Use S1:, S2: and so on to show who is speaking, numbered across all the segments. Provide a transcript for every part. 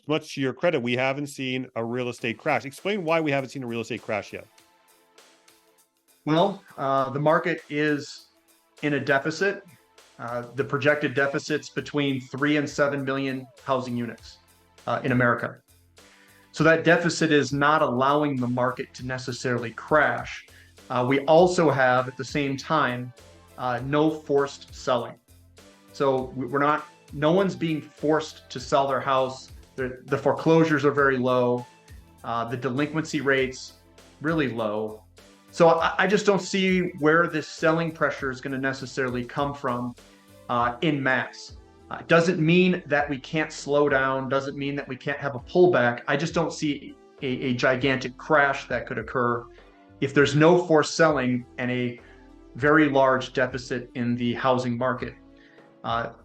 S1: much to your credit, we haven't seen a real estate crash. Explain why we haven't seen a real estate crash yet.
S2: Well, the market is in a deficit. The projected deficit's between 3 and 7 million housing units in America. So that deficit is not allowing the market to necessarily crash. We also have, at the same time, no forced selling. So no one's being forced to sell their house. The foreclosures are very low. The delinquency rates really low. So I just don't see where this selling pressure is going to necessarily come from in mass. Doesn't mean that we can't slow down, doesn't mean that we can't have a pullback. I just don't see a gigantic crash that could occur if there's no forced selling and a very large deficit in the housing market.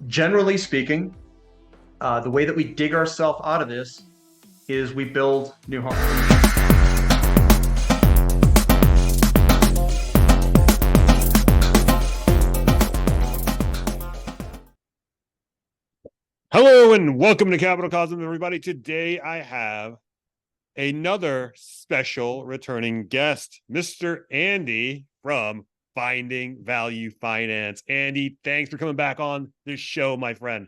S2: Generally speaking, the way that we dig ourselves out of this is we build new homes.
S1: Hello and welcome to Capital Cosmos, everybody. Today I have another special returning guest, Mr. Andy from Finding Value Finance. Andy, thanks for coming back on this show, my friend.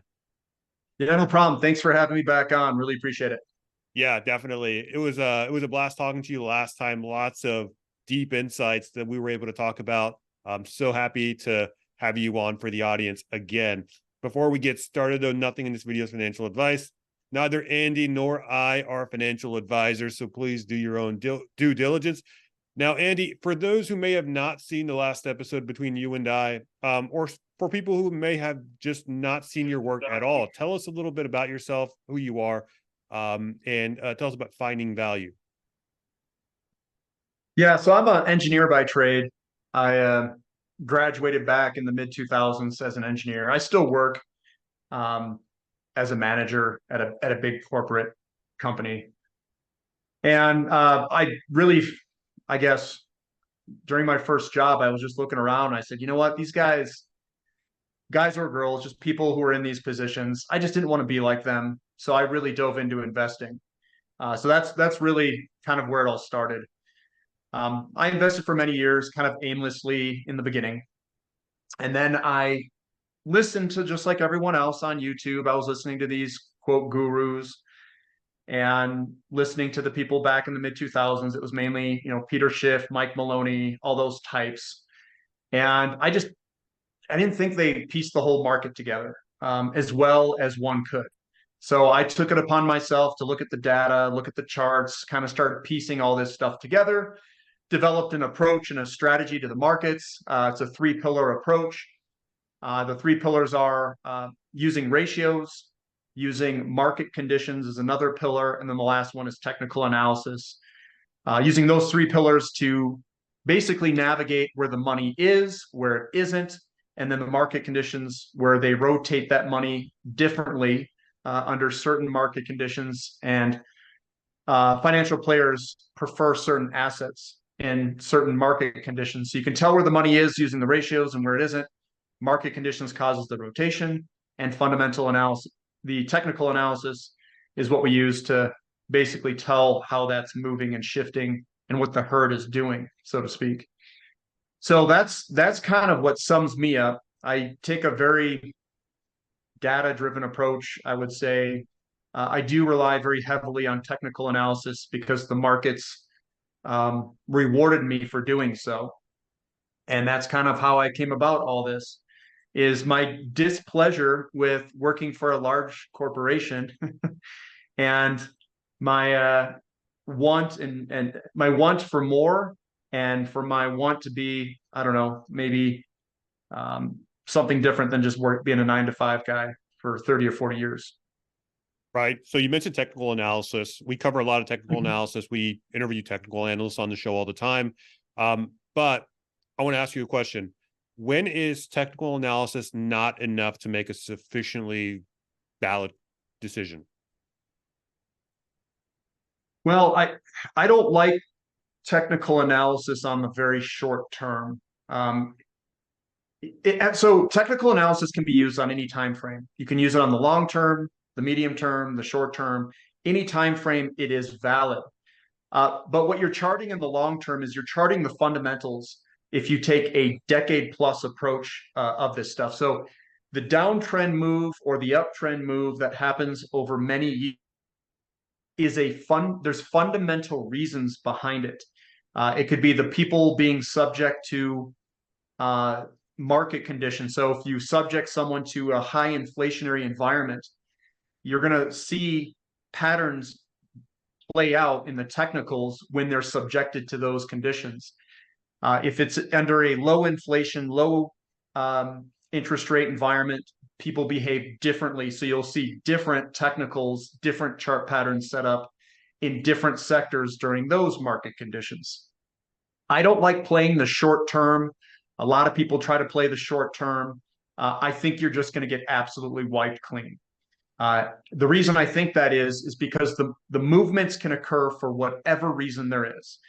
S2: Yeah, no problem. Thanks for having me back on. Really appreciate it.
S1: Yeah, definitely. It was a blast talking to you last time. Lots of deep insights that we were able to talk about. I'm so happy to have you on for the audience again. Before we get started, though, nothing in this video is financial advice. Neither Andy nor I are financial advisors, so please do your own due diligence. Now, Andy, for those who may have not seen the last episode between you and I, or for people who may have just not seen your work at all, tell us a little bit about yourself, who you are, and tell us about Finding Value.
S2: Yeah, so I'm an engineer by trade. I graduated back in the mid-2000s as an engineer. I still work as a manager at a big corporate company. And I guess, during my first job, I was just looking around and I said, you know what, these guys or girls, just people who are in these positions, I just didn't want to be like them. So I really dove into investing. So that's really kind of where it all started. I invested for many years, kind of aimlessly in the beginning. And then I listened to, just like everyone else on YouTube, I was listening to these quote gurus and listening to the people back in the mid-2000s. It was mainly, Peter Schiff, Mike Maloney, all those types. And I didn't think they pieced the whole market together as well as one could. So I took it upon myself to look at the data, look at the charts, kind of start piecing all this stuff together, developed an approach and a strategy to the markets. It's a 3-pillar approach. The 3 pillars are using ratios, using market conditions is another pillar, and then the last one is technical analysis. Using those 3 pillars to basically navigate where the money is, where it isn't, and then the market conditions where they rotate that money differently under certain market conditions. And financial players prefer certain assets in certain market conditions. So you can tell where the money is using the ratios and where it isn't. Market conditions causes the rotation, and fundamental analysis. The technical analysis is what we use to basically tell how that's moving and shifting and what the herd is doing, so to speak. So that's kind of what sums me up. I take a very data-driven approach, I would say. I do rely very heavily on technical analysis because the markets rewarded me for doing so. And that's kind of how I came about all this, is my displeasure with working for a large corporation and my want and my want for more, and for my want to be, I don't know, maybe something different than just being a 9-to-5 guy for 30 or 40 years.
S1: Right. So you mentioned technical analysis. We cover a lot of technical analysis. We interview technical analysts on the show all the time. But I want to ask you a question. When is technical analysis not enough to make a sufficiently valid decision?
S2: Well, I don't like technical analysis on the very short term. So technical analysis can be used on any time frame. You can use it on the long term. the medium term, the short term, any time frame, it is valid. But what you're charting in the long term is you're charting the fundamentals if you take a decade plus approach of this stuff. So the downtrend move or the uptrend move that happens over many years is there's fundamental reasons behind it. It could be the people being subject to market conditions. So if you subject someone to a high inflationary environment, you're going to see patterns play out in the technicals when they're subjected to those conditions. If it's under a low inflation, low interest rate environment, people behave differently. So you'll see different technicals, different chart patterns set up in different sectors during those market conditions. I don't like playing the short term. A lot of people try to play the short term. I think you're just going to get absolutely wiped clean. The reason I think that is because the movements can occur for whatever reason there is.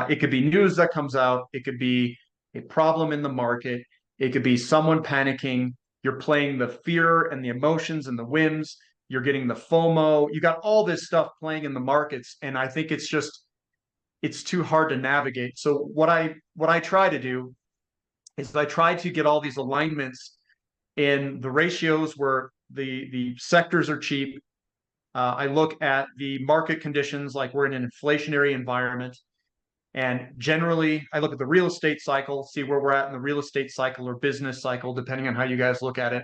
S2: It could be news that comes out. It could be a problem in the market. It could be someone panicking. You're playing the fear and the emotions and the whims. You're getting the FOMO. You got all this stuff playing in the markets. And I think it's too hard to navigate. So what I try to do is I try to get all these alignments in the ratios where the sectors are cheap. I look at the market conditions, like we're in an inflationary environment. And generally, I look at the real estate cycle, see where we're at in the real estate cycle or business cycle, depending on how you guys look at it.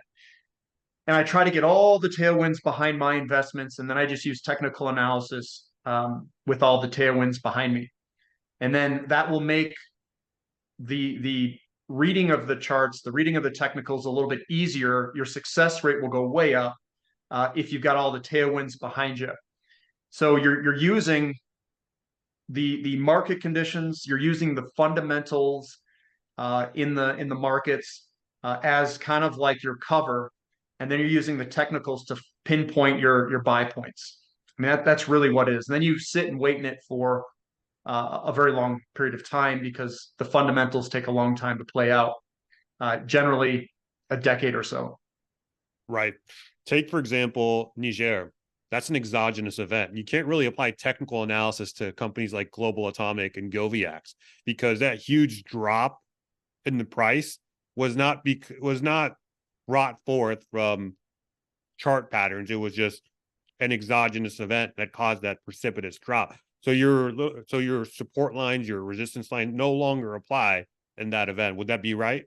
S2: And I try to get all the tailwinds behind my investments. And then I just use technical analysis with all the tailwinds behind me. And then that will make the reading of the charts, the reading of the technicals a little bit easier. Your success rate will go way up if you've got all the tailwinds behind you. So you're using the market conditions, you're using the fundamentals in the markets as kind of like your cover, and then you're using the technicals to pinpoint your buy points. I mean that's really what it is. And then you sit and wait in it for a very long period of time because the fundamentals take a long time to play out, generally a decade or so.
S1: Right. Take, for example, Niger. That's an exogenous event. You can't really apply technical analysis to companies like Global Atomic and Goviax because that huge drop in the price was not brought forth from chart patterns. It was just an exogenous event that caused that precipitous drop. So your support lines, your resistance line no longer apply in that event. Would that be right?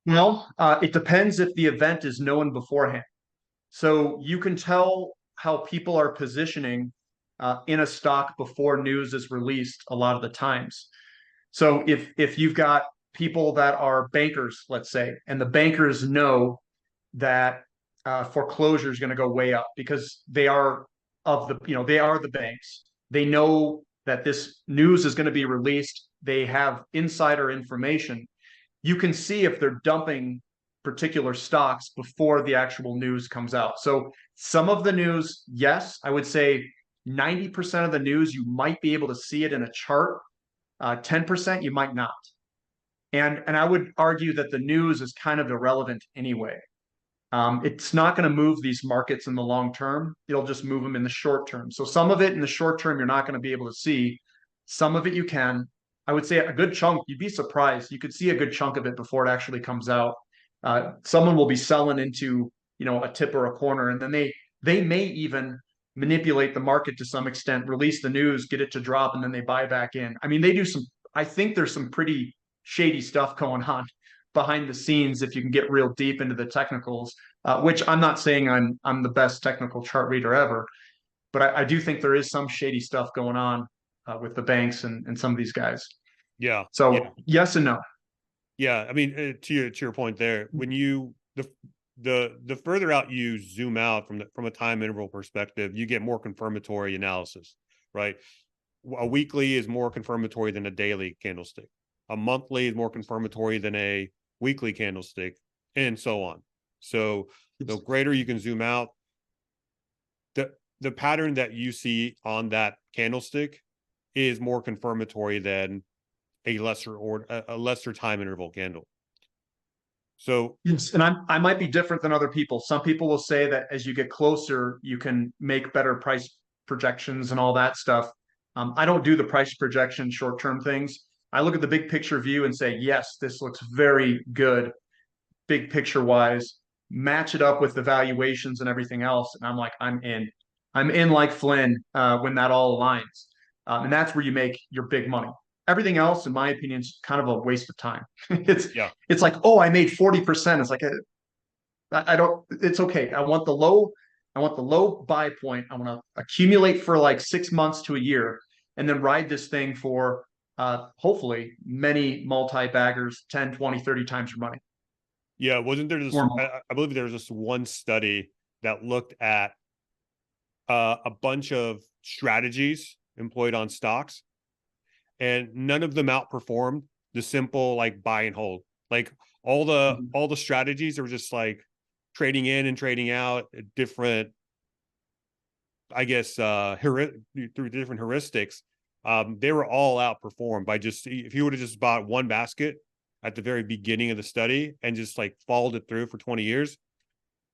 S2: Well, it depends if the event is known beforehand. So you can tell how people are positioning in a stock before news is released a lot of the times. So if you've got people that are bankers, let's say, and the bankers know that foreclosure is going to go way up because they are they are the banks. They know that this news is going to be released. They have insider information. You can see if they're dumping particular stocks before the actual news comes out. So some of the news, yes, I would say 90% of the news, you might be able to see it in a chart. 10% you might not. And I would argue that the news is kind of irrelevant anyway. It's not going to move these markets in the long term. It'll just move them in the short term. So some of it in the short term, you're not going to be able to see. Some of it you can. I would say a good chunk, you'd be surprised. You could see a good chunk of it before it actually comes out. Someone will be selling into, a tip or a corner, and then they may even manipulate the market to some extent, release the news, get it to drop, and then they buy back in. I mean, I think there's some pretty shady stuff going on behind the scenes if you can get real deep into the technicals, which I'm not saying I'm the best technical chart reader ever, but I do think there is some shady stuff going on with the banks and some of these guys.
S1: Yeah.
S2: So yes and no.
S1: Yeah. I mean, to your point there, when the further out you zoom out from a time interval perspective, you get more confirmatory analysis, right? A weekly is more confirmatory than a daily candlestick. A monthly is more confirmatory than a weekly candlestick, and so on. So the greater you can zoom out, the pattern that you see on that candlestick is more confirmatory than a lesser time interval candle. So
S2: Yes, and I might be different than other people. Some people will say that as you get closer, you can make better price projections and all that stuff. I don't do the price projection short-term things. I look at the big picture view and say, yes, this looks very good, big picture wise. Match it up with the valuations and everything else, and I'm like, I'm in. I'm in like Flynn when that all aligns, and that's where you make your big money. Everything else, in my opinion, is kind of a waste of time. it's
S1: yeah,
S2: it's like, oh, I made 40%. It's like I don't. It's okay. I want the low. I want the low buy point. I want to accumulate for like 6 months to a year, and then ride this thing for hopefully many multi-baggers, 10, 20, 30 times your money
S1: yeah. Wasn't there just
S2: or more.
S1: I believe there was just one study that looked at a bunch of strategies employed on stocks, and none of them outperformed the simple like buy and hold. Like
S2: Mhm.
S1: all the strategies are just like trading in and trading out different, I guess, through different heuristics. They were all outperformed by just, if you would have just bought one basket at the very beginning of the study and just like followed it through for 20 years,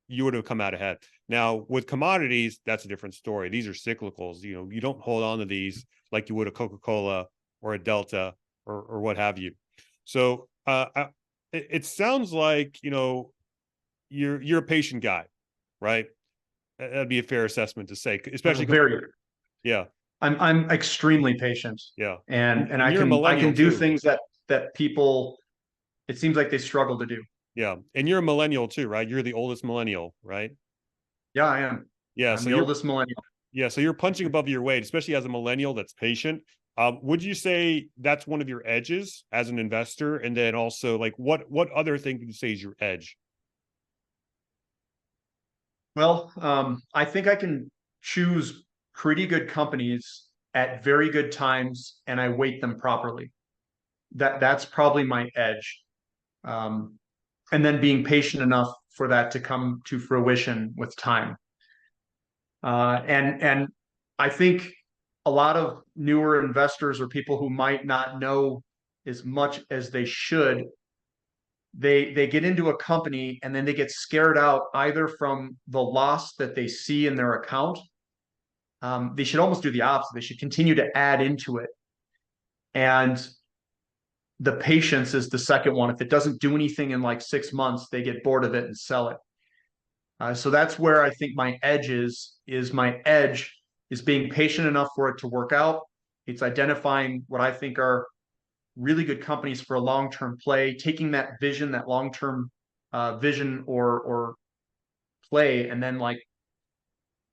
S1: you would have come out ahead. Now with commodities, that's a different story. These are cyclicals. You know, you don't hold on to these like you would a Coca-Cola or a Delta or what have you. So it sounds like, you know, you're a patient guy, right? That'd be a fair assessment to say, especially
S2: Very.
S1: yeah,
S2: I'm extremely patient,
S1: yeah,
S2: and
S1: and you're a
S2: I
S1: millennial
S2: can do
S1: too.
S2: things that people it seems like they struggle to do.
S1: Yeah, and you're a millennial too, right? You're the oldest millennial, right?
S2: Yeah, I am.
S1: Yeah,
S2: I'm
S1: so
S2: the oldest millennial.
S1: you're punching above your weight, especially as a millennial that's patient. Would you say that's one of your edges as an investor? And then also, like, what other thing would you say is your edge?
S2: Well, I think I can choose pretty good companies at very good times, and I weight them properly. That's probably my edge. Um, and then being patient enough for that to come to fruition with time. And I think a lot of newer investors or people who might not know as much as they should, they get into a company and then they get scared out either from the loss that they see in their account. They should almost do the opposite. They should continue to add into it. And the patience is the second one. If it doesn't do anything in like 6 months, they get bored of it and sell it. So that's where I think my edge is my edge is being patient enough for it to work out. It's identifying what I think are really good companies for a long-term play, taking that vision, that long-term vision or play, and then like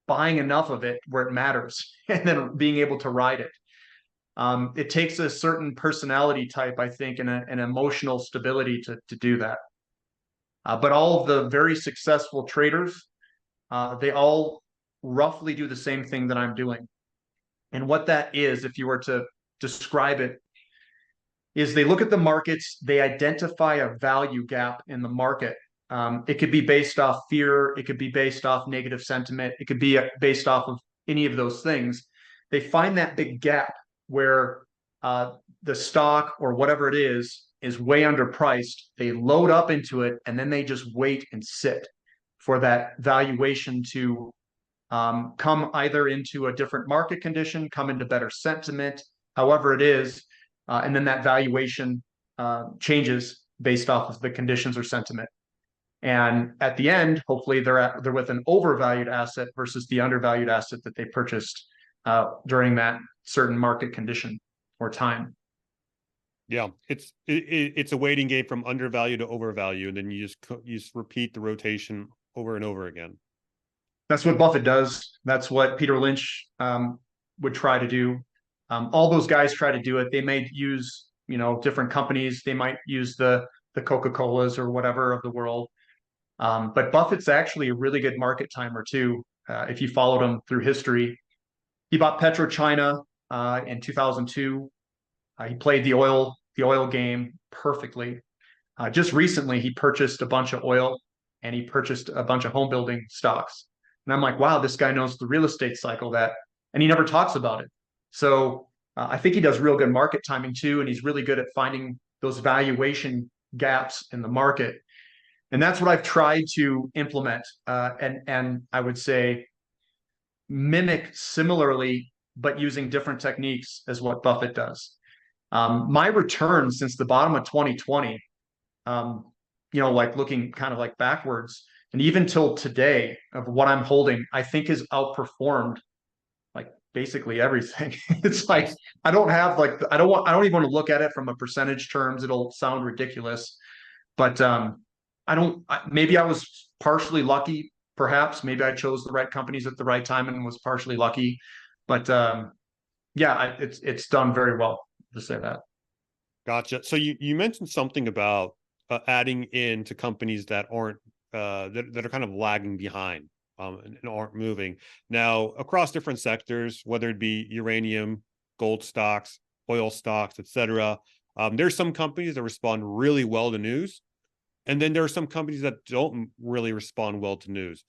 S2: buying enough of it where it matters, and then being able to ride it. It takes a certain personality type, I think, and an emotional stability to do that. But all of the very successful traders, they all roughly do the same thing that I'm doing. And what that is, if you were to describe it, is they look at the markets, they identify a value gap in the market. It could be based off fear, it could be based off negative sentiment, it could be based off of any of those things. They find that big gap where the stock or whatever it is way underpriced. They load up into it and then they just wait and sit for that valuation to come either into a different market condition, come into better sentiment, however it is, and then that valuation changes based off of the conditions or sentiment. And at the end, hopefully they're with an overvalued asset versus the undervalued asset that they purchased during that certain market condition or time.
S1: Yeah, it's a waiting game from undervalue to overvalue, and then you just repeat the rotation over and over again.
S2: That's what Buffett does. That's what Peter Lynch would try to do. All those guys try to do it. They may use, different companies. They might use the Coca-Colas or whatever of the world. But Buffett's actually a really good market timer too. If you followed him through history, he bought PetroChina in 2002. He played the oil game perfectly. Just recently, he purchased a bunch of oil and he purchased a bunch of home building stocks. And I'm like, wow, this guy knows the real estate cycle and he never talks about it. So I think he does real good market timing too. And he's really good at finding those valuation gaps in the market. And that's what I've tried to implement, and I would say mimic similarly, but using different techniques as what Buffett does. My return since the bottom of 2020, um, like looking kind of like backwards, and even till today of what I'm holding, I think has outperformed like basically everything. It's like
S1: Nice.
S2: I don't have like I don't even want to look at it from a percentage terms. It'll sound ridiculous, but I don't. Maybe I was partially lucky. Perhaps maybe I chose the right companies at the right time and was partially lucky. But yeah, it's done very well to say that.
S1: Gotcha. So you mentioned something about adding in to companies that aren't that are kind of lagging behind and aren't moving. Now, across different sectors, whether it be uranium, gold stocks, oil stocks, etc., there's some companies that respond really well to news, and then there are some companies that don't really respond well to news.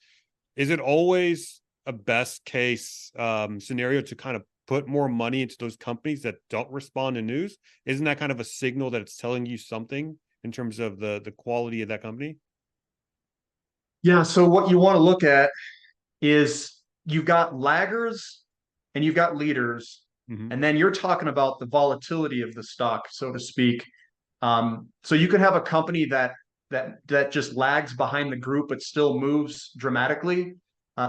S1: Is it always a best case scenario to kind of put more money into those companies that don't respond to news? Isn't that kind of a signal that it's telling you something in terms of the quality of that company?
S2: Yeah. So what you want to look at is you've got laggers and you've got leaders,
S1: Mm-hmm.
S2: and then you're talking about the volatility of the stock, so to speak. So you could have a company that just lags behind the group but still moves dramatically,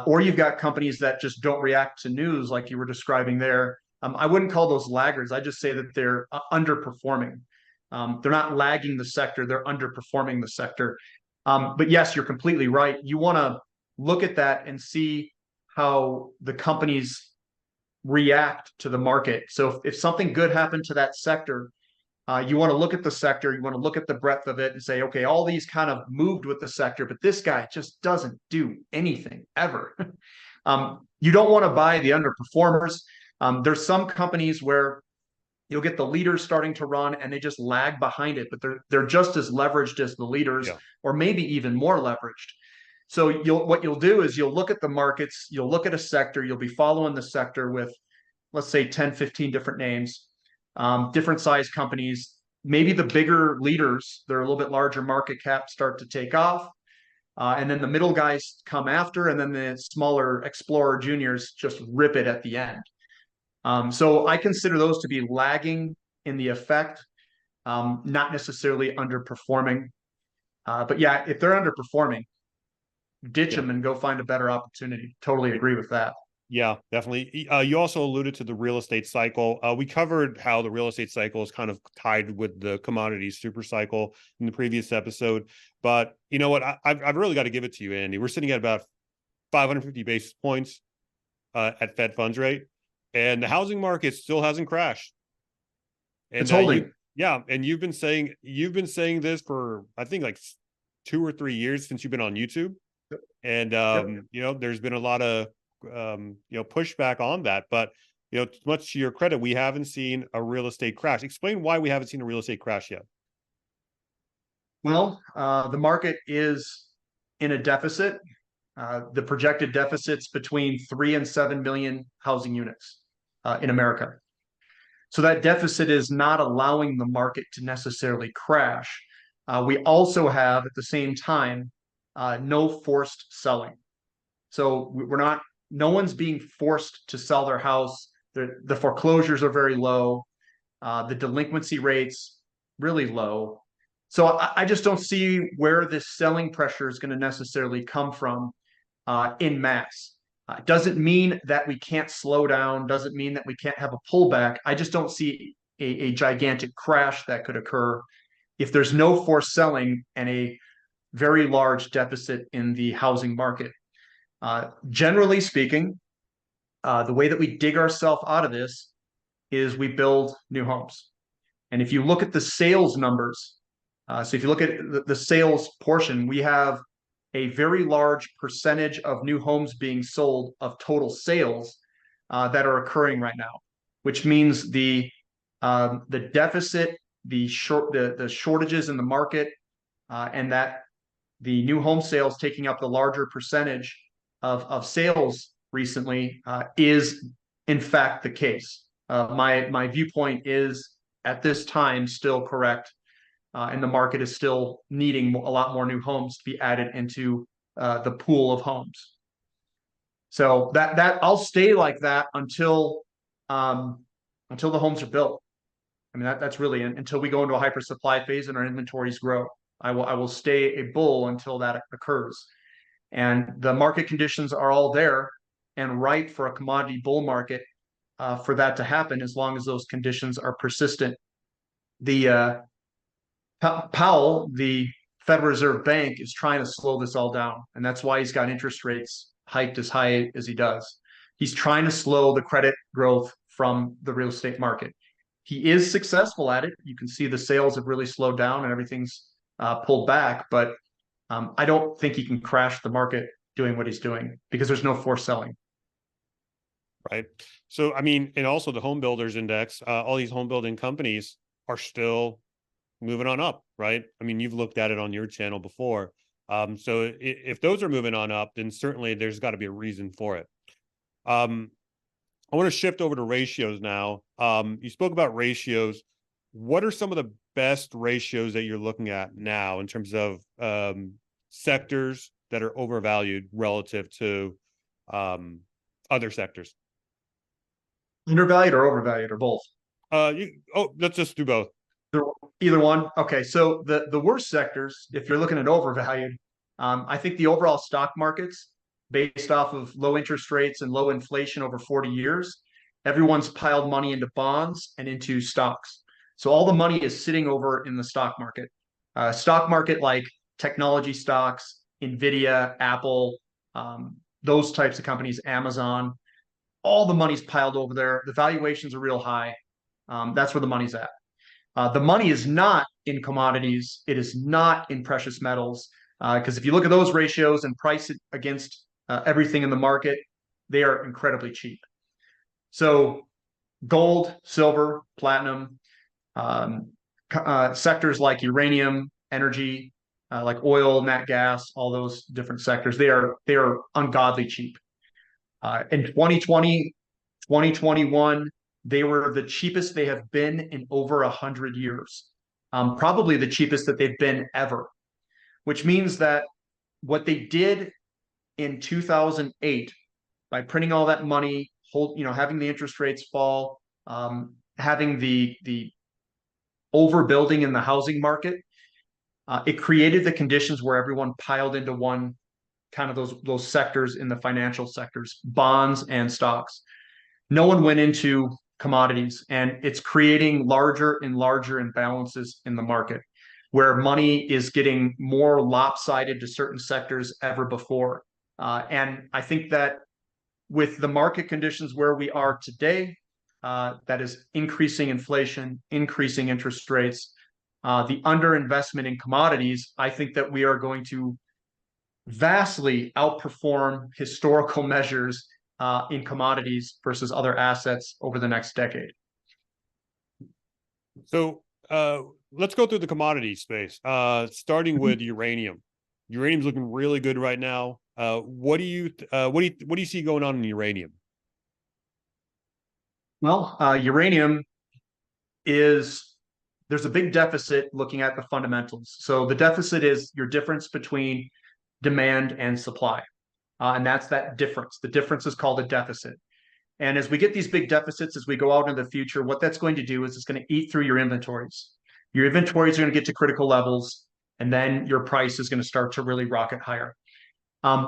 S2: or you've got companies that just don't react to news like you were describing there. I wouldn't call those laggards. I just say that they're underperforming. They're not lagging the sector; they're underperforming the sector. But yes, you're completely right. You want to look at that and see how the companies react to the market. So if something good happened to that sector, you want to look at the sector, you want to look at the breadth of it and say, okay, all these kind of moved with the sector, but this guy just doesn't do anything ever. You don't want to buy the underperformers. There's some companies where you'll get the leaders starting to run and they just lag behind it, but they're just as leveraged as the leaders,
S1: Yeah.
S2: or maybe even more leveraged. So what you'll do is you'll look at the markets, you'll look at a sector, you'll be following the sector with, let's say, 10, 15 different names, different size companies. Maybe the bigger leaders, they're a little bit larger market cap, start to take off. And then the middle guys come after, and then the smaller explorer juniors just rip it at the end. So I consider those to be lagging in the effect, not necessarily underperforming. But yeah, if they're underperforming, ditch
S1: Yeah.
S2: them and go find a better opportunity. Totally agree with that.
S1: Yeah, definitely. You also alluded to the real estate cycle. We covered how the real estate cycle is kind of tied with the commodities super cycle in the previous episode. But you know what? I've really got to give it to you, Andy. We're sitting at about 550 basis points at Fed funds rate, and the housing market still hasn't crashed.
S2: It's
S1: And
S2: holding.
S1: yeah, and you've been saying this for I think like 2 or 3 years since you've been on YouTube, and
S2: Yep.
S1: there's been a lot of pushback on that, but much to your credit, we haven't seen a real estate crash. Explain why we haven't seen a real estate crash yet.
S2: Well, the market is in a deficit. The projected deficit's between 3 and 7 million housing units in America. So that deficit is not allowing the market to necessarily crash. We also have, at the same time, no forced selling. So we're not, no one's being forced to sell their house. The foreclosures are very low. The delinquency rates really low. So I just don't see where this selling pressure is going to necessarily come from in mass. Doesn't mean that we can't slow down, doesn't mean that we can't have a pullback. I just don't see a gigantic crash that could occur if there's no forced selling and a very large deficit in the housing market. Generally speaking, the way that we dig ourselves out of this is we build new homes. And if you look at the sales numbers, so if you look at the sales portion, we have a very large percentage of new homes being sold of total sales that are occurring right now, which means the deficit, the shortages in the market, and that the new home sales taking up the larger percentage of sales recently is in fact the case. My viewpoint is at this time still correct. and the market is still needing a lot more new homes to be added into the pool of homes. So that I'll stay like that until the homes are built. I mean, that's really until we go into a hyper supply phase and our inventories grow. I will stay a bull until that occurs. And the market conditions are all there and ripe for a commodity bull market for that to happen, as long as those conditions are persistent. The Powell, the Federal Reserve Bank, is trying to slow this all down, and that's why he's got interest rates hiked as high as he does. He's trying to slow the credit growth from the real estate market. He is successful at it. You can see the sales have really slowed down and everything's pulled back, but I don't think he can crash the market doing what he's doing because there's no forced selling.
S1: Right. So, I mean, and also the home builders index, all these home building companies are still moving on up, right? I mean, you've looked at it on your channel before. So if those are moving on up, then certainly there's got to be a reason for it. I want to shift over to ratios now. You spoke about ratios. What are some of the best ratios that you're looking at now in terms of sectors that are overvalued relative to other sectors?
S2: Undervalued or overvalued or both?
S1: Let's just do both.
S2: Either one. Okay, so the worst sectors, if you're looking at overvalued, I think the overall stock markets, based off of low interest rates and low inflation over 40 years, everyone's piled money into bonds and into stocks. So all the money is sitting over in the stock market like technology stocks, Nvidia, Apple, those types of companies, Amazon. All the money's piled over there. The valuations are real high. That's where the money's at. The money is not in commodities. It is not in precious metals. Because if you look at those ratios and price it against everything in the market, they are incredibly cheap. So gold, silver, platinum, sectors like uranium, energy, like oil, nat gas, all those different sectors, they are ungodly cheap. In 2020, 2021, they were the cheapest they have been in over 100 years. Probably the cheapest that they've been ever, which means that what they did in 2008 by printing all that money, having the interest rates fall, having the overbuilding in the housing market, it created the conditions where everyone piled into one kind of those sectors in the financial sectors, bonds and stocks. No one went into commodities, and it's creating larger and larger imbalances in the market where money is getting more lopsided to certain sectors ever before. And I think that with the market conditions where we are today, that is increasing inflation, increasing interest rates, the underinvestment in commodities, I think that we are going to vastly outperform historical measures in commodities versus other assets over the next decade.
S1: So let's go through the commodity space, starting with uranium. Uranium's looking really good right now. What do you see going on in uranium?
S2: Well, uranium there's a big deficit looking at the fundamentals. So the deficit is your difference between demand and supply. And that's that difference. The difference is called a deficit. And as we get these big deficits, as we go out into the future, what that's going to do is it's going to eat through your inventories. Your inventories are going to get to critical levels, and then your price is going to start to really rocket higher.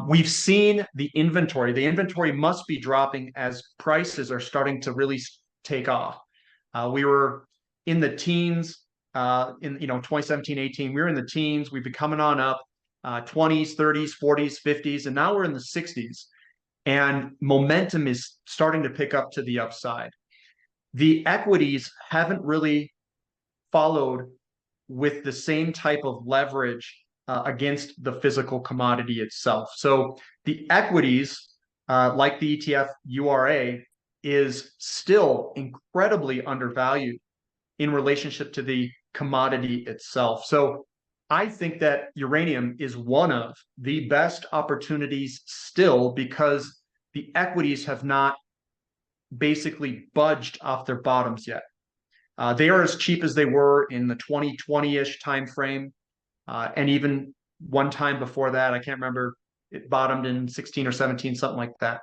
S2: We've seen the inventory. The inventory must be dropping as prices are starting to really take off. We were in the teens in 2017, 18. We were in the teens. We've been coming on up 20s, 30s, 40s, 50s, and now we're in the 60s. And momentum is starting to pick up to the upside. The equities haven't really followed with the same type of leverage against the physical commodity itself. So the equities, like the ETF URA, is still incredibly undervalued in relationship to the commodity itself. So I think that uranium is one of the best opportunities still because the equities have not basically budged off their bottoms yet. They are as cheap as they were in the 2020-ish time frame, and even one time before that. I can't remember. It bottomed in 16 or 17, something like that.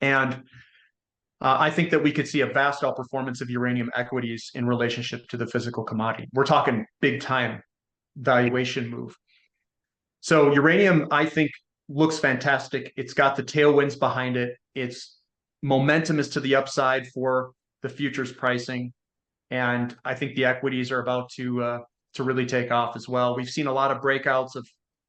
S2: And I think that we could see a vast outperformance of uranium equities in relationship to the physical commodity. We're talking big time valuation move. So uranium, I think, looks fantastic. It's got the tailwinds behind it. Its momentum is to the upside for the futures pricing, and I think the equities are about to really take off as well. We've seen a lot of breakouts of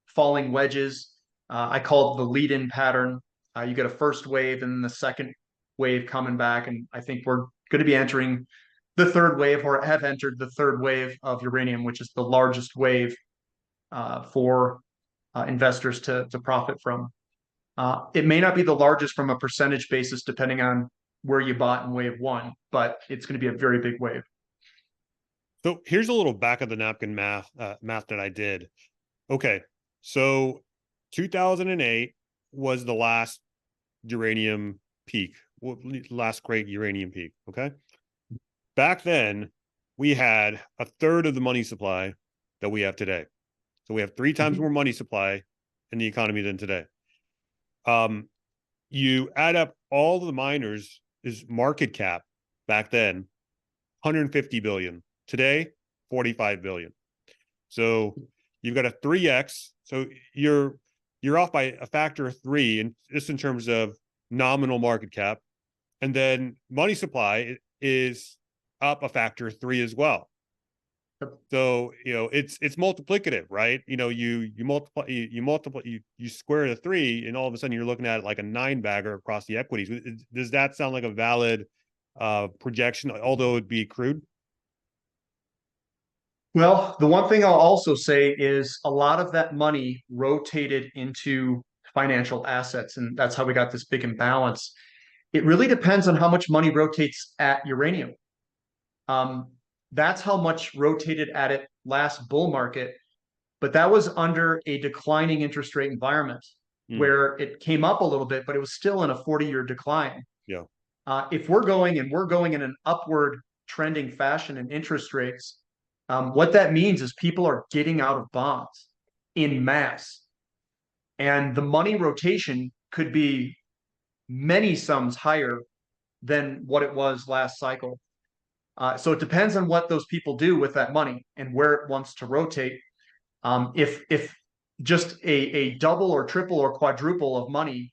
S2: falling wedges. I call it the lead-in pattern. You get a first wave and then the second wave coming back, and I think we're going to be entering the third wave, or have entered the third wave of uranium, which is the largest wave for investors to profit from. It may not be the largest from a percentage basis, depending on where you bought in wave one, but it's going to be a very big wave.
S1: So here's a little back of the napkin math that I did. Okay, so 2008 was the last uranium peak, last great uranium peak. Okay, back then we had a third of the money supply that we have today. So we have 3 times more money supply in the economy than today. You add up all the miners' market cap back then, 150 billion. Today, 45 billion. So you've got a 3x. So you're off by a factor of 3, and just in terms of nominal market cap. And then money supply is up a factor of 3 as well. So it's multiplicative, right? You multiply, you square the 3, and all of a sudden you're looking at like a 9-bagger across the equities. Does that sound like a valid projection, although it would be crude?
S2: Well, the one thing I'll also say is a lot of that money rotated into financial assets, and that's how we got this big imbalance. It really depends on how much money rotates at uranium. That's how much rotated at it last bull market, but that was under a declining interest rate environment where it came up a little bit, but it was still in a 40-year decline.
S1: Yeah.
S2: If we're going in an upward trending fashion in interest rates, what that means is people are getting out of bonds in mass. And the money rotation could be many sums higher than what it was last cycle. So it depends on what those people do with that money and where it wants to rotate. If just a double or triple or quadruple of money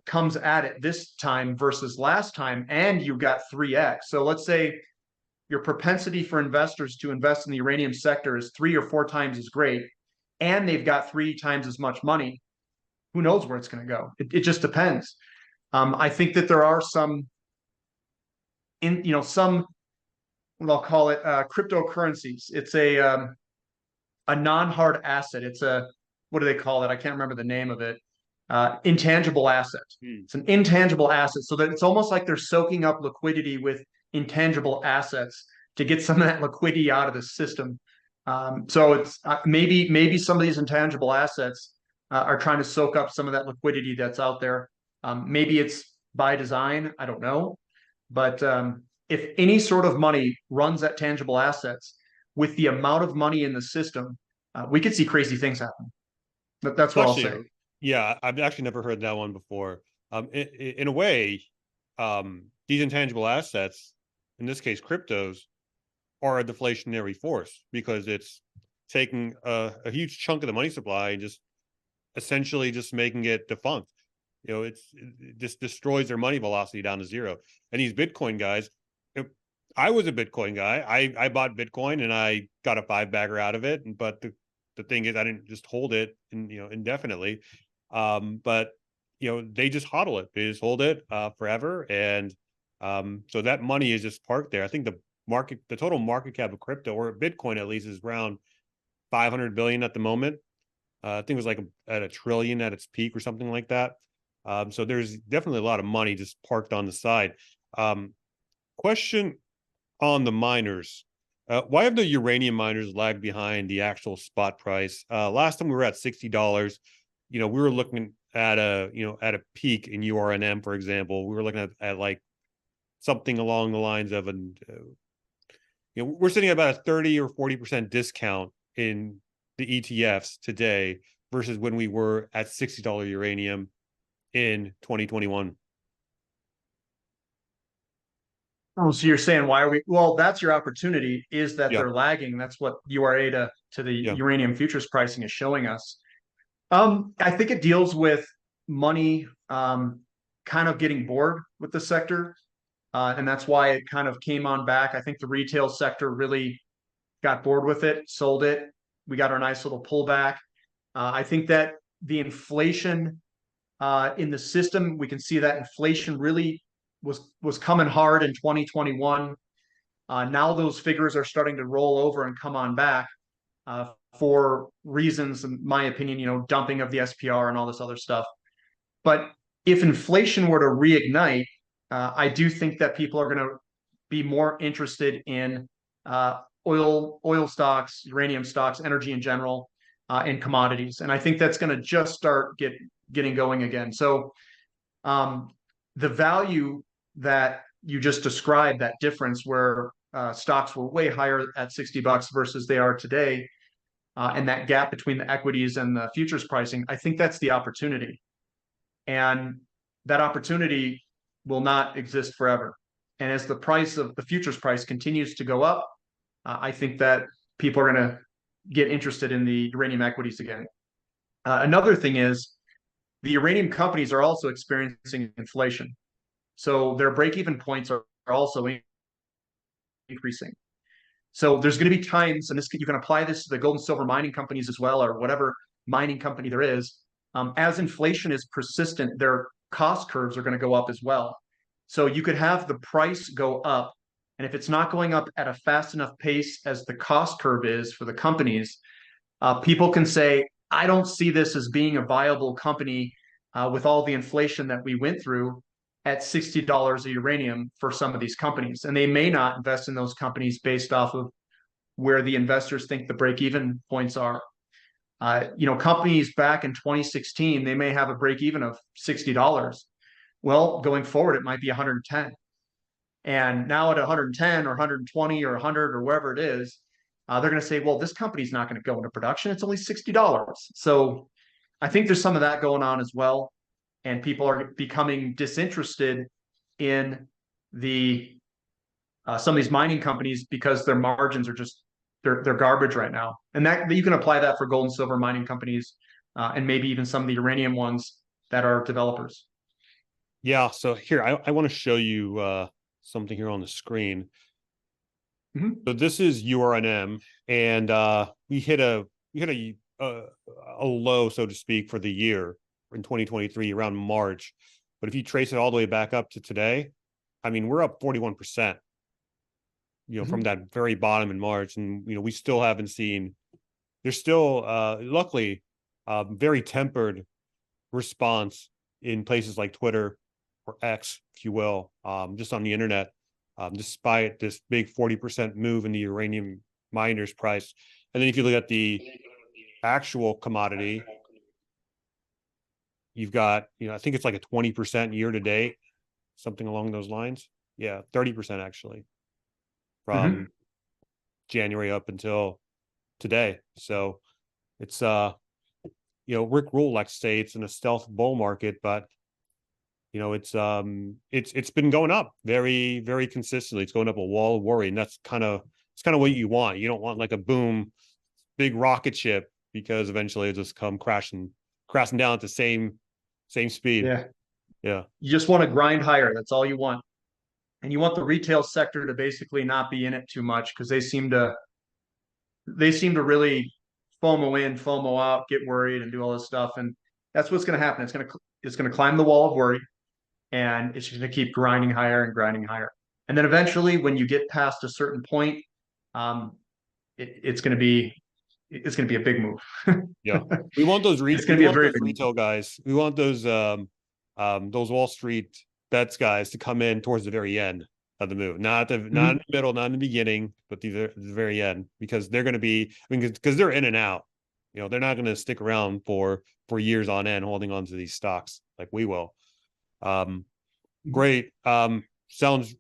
S2: comes at it this time versus last time, and you've got 3x. So let's say your propensity for investors to invest in the uranium sector is 3 or 4 times as great, and they've got 3 times as much money. Who knows where it's going to go? It just depends. I think that there are some what I'll call it cryptocurrencies. It's a non-hard asset. It's what do they call it? I can't remember the name of it. Intangible asset. It's an intangible asset, so that it's almost like they're soaking up liquidity with intangible assets to get some of that liquidity out of the system. So it's maybe some of these intangible assets are trying to soak up some of that liquidity that's out there. Maybe it's by design. I don't know. But if any sort of money runs at tangible assets, with the amount of money in the system, we could see crazy things happen. That's what I'll say.
S1: Yeah, I've actually never heard that one before. In a way, these intangible assets, in this case, cryptos, are a deflationary force because it's taking a huge chunk of the money supply and just essentially just making it defunct. It just destroys their money velocity down to zero. And these Bitcoin guys, I was a Bitcoin guy. I bought Bitcoin and I got a 5-bagger out of it. But the thing is, I didn't just hold it indefinitely. But they just hodl it. They just hold it forever. And so that money is just parked there. I think the total market cap of crypto, or Bitcoin at least, is around 500 billion at the moment. I think it was like at $1 trillion at its peak or something like that. So there's definitely a lot of money just parked on the side. Question on the miners. Why have the uranium miners lagged behind the actual spot price? Last time we were at $60. We were looking at a peak in URNM, for example. We were looking at like something along the lines of we're sitting at about a 30 or 40% discount in the ETFs today versus when we were at $60 uranium in 2021.
S2: Oh, so you're saying why are we? Well, that's your opportunity. Is that
S1: Yeah,
S2: they're lagging? That's what URA to the
S1: yeah,
S2: uranium futures pricing is showing us. I think it deals with money kind of getting bored with the sector, and that's why it kind of came on back. I think the retail sector really got bored with it, sold it. We got our nice little pullback. I think that the inflation in the system, we can see that inflation really was coming hard in 2021. Now those figures are starting to roll over and come on back for reasons, in my opinion, dumping of the SPR and all this other stuff. But if inflation were to reignite, I do think that people are going to be more interested in oil stocks, uranium stocks, energy in general, and commodities. And I think that's going to just start getting going again. So the value that you just described, that difference where stocks were way higher at $60 versus they are today, and that gap between the equities and the futures pricing, I think that's the opportunity. And that opportunity will not exist forever. And as the price of the futures price continues to go up, I think that people are going to get interested in the uranium equities again. Another thing is the uranium companies are also experiencing inflation. So their break-even points are also increasing. So there's going to be times, and you can apply this to the gold and silver mining companies as well, or whatever mining company there is. As inflation is persistent, their cost curves are going to go up as well. So you could have the price go up, and if it's not going up at a fast enough pace as the cost curve is for the companies, people can say, I don't see this as being a viable company with all the inflation that we went through at $60 a uranium for some of these companies. And they may not invest in those companies based off of where the investors think the break-even points are. Companies back in 2016, they may have a break-even of $60. Well, going forward, it might be 110. And now at 110 or 120 or 100 or wherever it is, they're going to say, well, this company's not going to go into production. It's only $60. So I think there's some of that going on as well. And people are becoming disinterested in the some of these mining companies because their margins are just they're garbage right now. And that you can apply that for gold and silver mining companies and maybe even some of the uranium ones that are developers.
S1: yeah. So here, I want to show you something here on the screen.
S2: Mm-hmm.
S1: So this is URNM, and we hit a low, so to speak, for the year in 2023 around March. But if you trace it all the way back up to today, I mean, we're up 41%, from that very bottom in March. And, we still haven't seen, there's still, luckily, very tempered response in places like Twitter or X, if you will, just on the internet, despite this big 40% move in the uranium miners price. And then if you look at the actual commodity, you've got, I think it's like a 20% year to date, something along those lines. Yeah, 30% actually from January up until today. So it's Rick Rule likes to say it's in a stealth bull market, but it's been going up very, very consistently. It's going up a wall of worry, and it's kind of what you want. You don't want like a boom, big rocket ship, because eventually it'll just come crashing down at the same speed.
S2: Yeah.
S1: Yeah.
S2: You just want to grind higher. That's all you want. And you want the retail sector to basically not be in it too much because they seem to really FOMO in, FOMO out, get worried, and do all this stuff. And that's what's going to happen. It's going to climb the wall of worry, and it's going to keep grinding higher and grinding higher. And then eventually, when you get past a certain point, it's going to be a big move.
S1: Yeah. We want those
S2: It's going to be a very big
S1: retail guys. We want those Wall Street bets guys to come in towards the very end of the move, not in the middle, not in the beginning, but the very end, because they're going to be, because they're in and out. They're not going to stick around for years on end holding on to these stocks like we will. Great. Sounds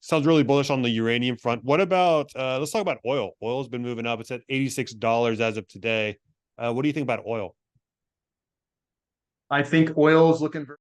S1: sounds really bullish on the uranium front. What about let's talk about oil. Oil's been moving up. It's at $86 as of today. What do you think about oil?
S2: I think oil is looking very